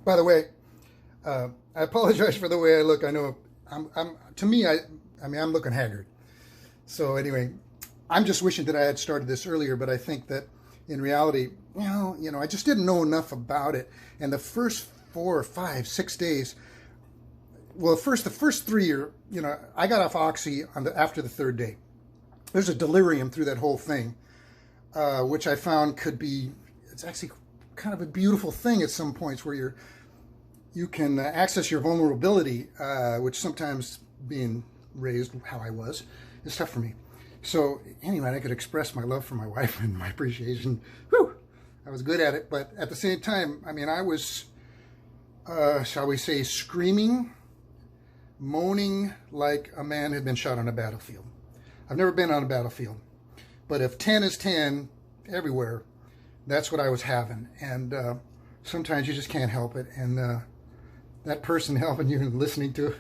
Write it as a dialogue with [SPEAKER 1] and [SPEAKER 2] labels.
[SPEAKER 1] By the way, I apologize for the way I look. I know to me, I mean, I'm looking haggard. So anyway, I'm just wishing that I had started this earlier, but I think that in reality, I just didn't know enough about it. And the first 4 or 5, 6 days, well, the first three are, I got off Oxy after the third day. There's a delirium through that whole thing, which I found it's actually kind of a beautiful thing at some points where you can access your vulnerability, which sometimes being raised how I was is tough for me. So anyway, I could express my love for my wife and my appreciation. Whew, I was good at it, but at the same time, I mean, I was, shall we say, screaming, moaning like a man had been shot on a battlefield. I've never been on a battlefield, but if 10 is 10 everywhere, that's what I was having. And sometimes you just can't help it. And that person helping you and listening to